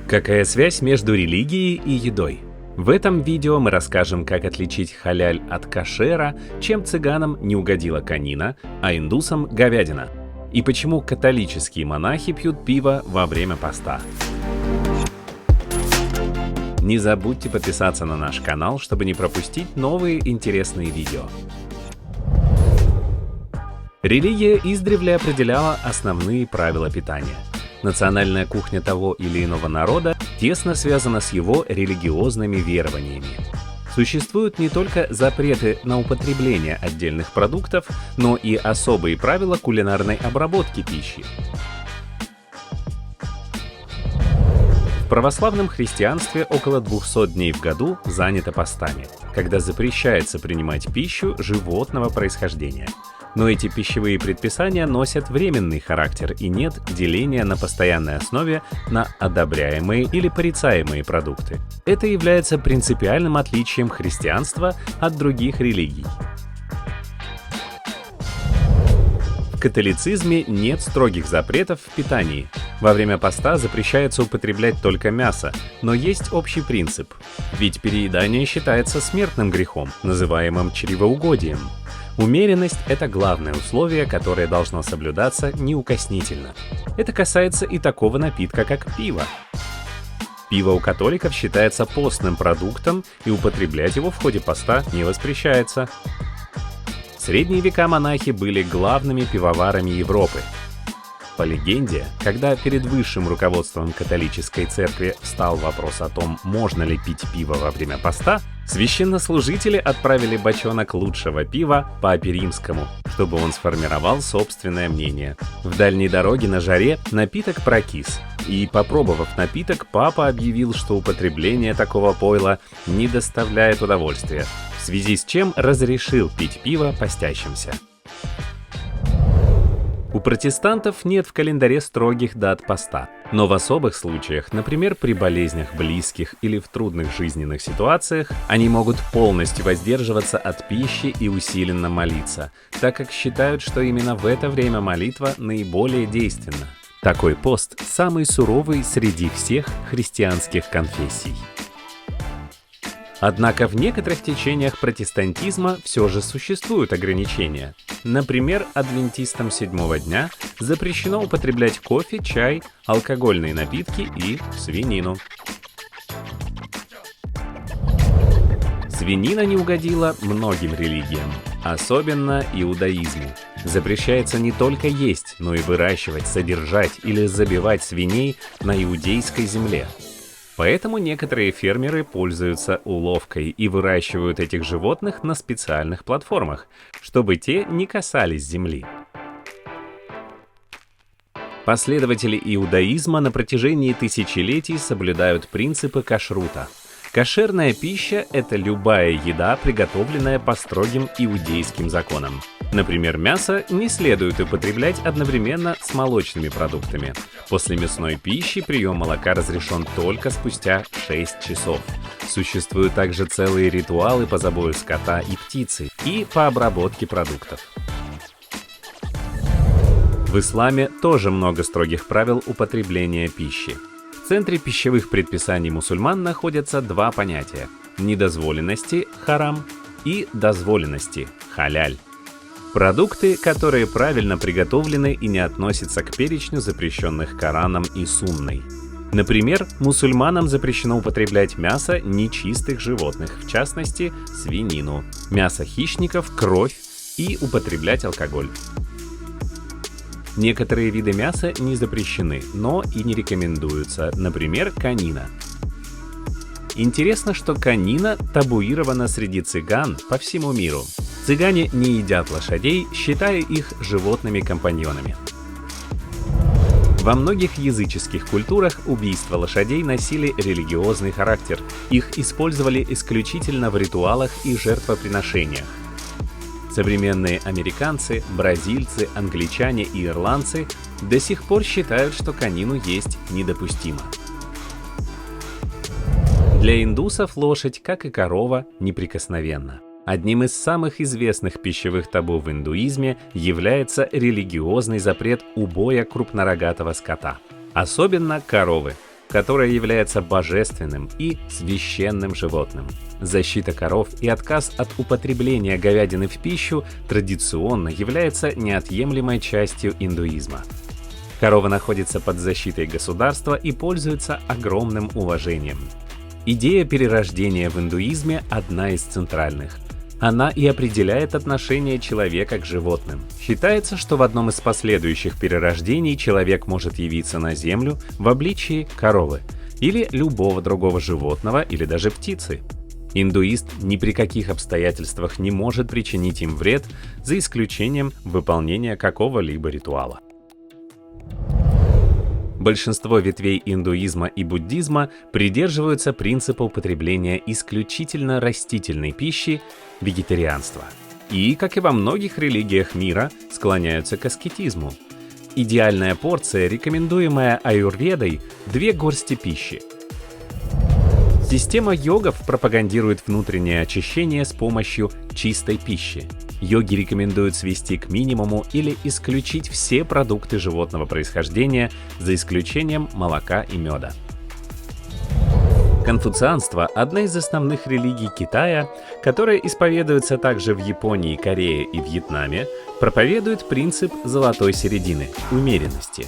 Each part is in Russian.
Какая связь между религией и едой? В этом видео мы расскажем, как отличить халяль от кошера, чем цыганам не угодила конина, а индусам говядина, и почему католические монахи пьют пиво во время поста. Не забудьте подписаться на наш канал, чтобы не пропустить новые интересные видео. Религия издревле определяла основные правила питания. Национальная кухня того или иного народа тесно связана с его религиозными верованиями. Существуют не только запреты на употребление отдельных продуктов, но и особые правила кулинарной обработки пищи. В православном христианстве около 200 дней в году занято постами, когда запрещается принимать пищу животного происхождения. Но эти пищевые предписания носят временный характер и нет деления на постоянной основе на одобряемые или порицаемые продукты. Это является принципиальным отличием христианства от других религий. В католицизме нет строгих запретов в питании. Во время поста запрещается употреблять только мясо, но есть общий принцип. Ведь переедание считается смертным грехом, называемым чревоугодием. Умеренность – это главное условие, которое должно соблюдаться неукоснительно. Это касается и такого напитка, как пиво. Пиво у католиков считается постным продуктом, и употреблять его в ходе поста не воспрещается. В средние века монахи были главными пивоварами Европы. По легенде, когда перед высшим руководством католической церкви встал вопрос о том, можно ли пить пиво во время поста, священнослужители отправили бочонок лучшего пива папе римскому, чтобы он сформировал собственное мнение. В дальней дороге на жаре напиток прокис, и, попробовав напиток, папа объявил, что употребление такого пойла не доставляет удовольствия, в связи с чем разрешил пить пиво постящимся. У протестантов нет в календаре строгих дат поста, но в особых случаях, например, при болезнях близких или в трудных жизненных ситуациях, они могут полностью воздерживаться от пищи и усиленно молиться, так как считают, что именно в это время молитва наиболее действенна. Такой пост самый суровый среди всех христианских конфессий. Однако в некоторых течениях протестантизма все же существуют ограничения. Например, адвентистам седьмого дня запрещено употреблять кофе, чай, алкогольные напитки и свинину. Свинина не угодила многим религиям, особенно иудаизму. Запрещается не только есть, но и выращивать, содержать или забивать свиней на иудейской земле. Поэтому некоторые фермеры пользуются уловкой и выращивают этих животных на специальных платформах, чтобы те не касались земли. Последователи иудаизма на протяжении тысячелетий соблюдают принципы кашрута. Кошерная пища – это любая еда, приготовленная по строгим иудейским законам. Например, мясо не следует употреблять одновременно с молочными продуктами. После мясной пищи прием молока разрешен только спустя 6 часов. Существуют также целые ритуалы по забою скота и птицы и по обработке продуктов. В исламе тоже много строгих правил употребления пищи. В центре пищевых предписаний мусульман находятся два понятия – недозволенности – харам и дозволенности – халяль. Продукты, которые правильно приготовлены и не относятся к перечню запрещенных Кораном и Сунной. Например, мусульманам запрещено употреблять мясо нечистых животных, в частности, свинину, мясо хищников, кровь и употреблять алкоголь. Некоторые виды мяса не запрещены, но и не рекомендуются, например, конина. Интересно, что конина табуирована среди цыган по всему миру. Цыгане не едят лошадей, считая их животными-компаньонами. Во многих языческих культурах убийства лошадей носили религиозный характер. Их использовали исключительно в ритуалах и жертвоприношениях. Современные американцы, бразильцы, англичане и ирландцы до сих пор считают, что конину есть недопустимо. Для индусов лошадь, как и корова, неприкосновенна. Одним из самых известных пищевых табу в индуизме является религиозный запрет убоя крупнорогатого скота, особенно коровы. которое является божественным и священным животным. Защита коров и отказ от употребления говядины в пищу традиционно является неотъемлемой частью индуизма. Корова находится под защитой государства и пользуется огромным уважением. Идея перерождения в индуизме одна из центральных. Она и определяет отношение человека к животным. Считается, что в одном из последующих перерождений человек может явиться на Землю в обличии коровы или любого другого животного или даже птицы. Индуист ни при каких обстоятельствах не может причинить им вред, за исключением выполнения какого-либо ритуала. Большинство ветвей индуизма и буддизма придерживаются принципа употребления исключительно растительной пищи, вегетарианства. И, как и во многих религиях мира, склоняются к аскетизму. Идеальная порция, рекомендуемая аюрведой, 2 горсти пищи. Система йогов пропагандирует внутреннее очищение с помощью чистой пищи. Йоги рекомендуют свести к минимуму или исключить все продукты животного происхождения, за исключением молока и меда. Конфуцианство – одна из основных религий Китая, которая исповедуется также в Японии, Корее и Вьетнаме, проповедует принцип золотой середины – умеренности.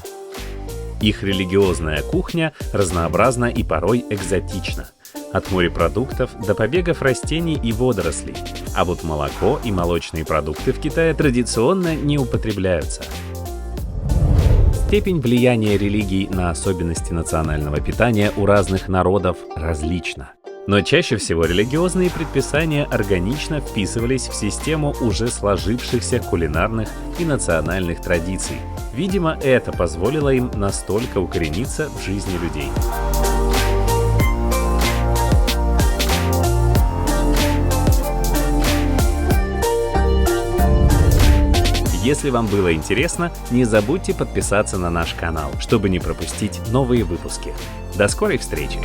Их религиозная кухня разнообразна и порой экзотична. От морепродуктов до побегов растений и водорослей. А вот молоко и молочные продукты в Китае традиционно не употребляются. Степень влияния религий на особенности национального питания у разных народов различна. Но чаще всего религиозные предписания органично вписывались в систему уже сложившихся кулинарных и национальных традиций. Видимо, это позволило им настолько укорениться в жизни людей. Если вам было интересно, не забудьте подписаться на наш канал, чтобы не пропустить новые выпуски. До скорой встречи!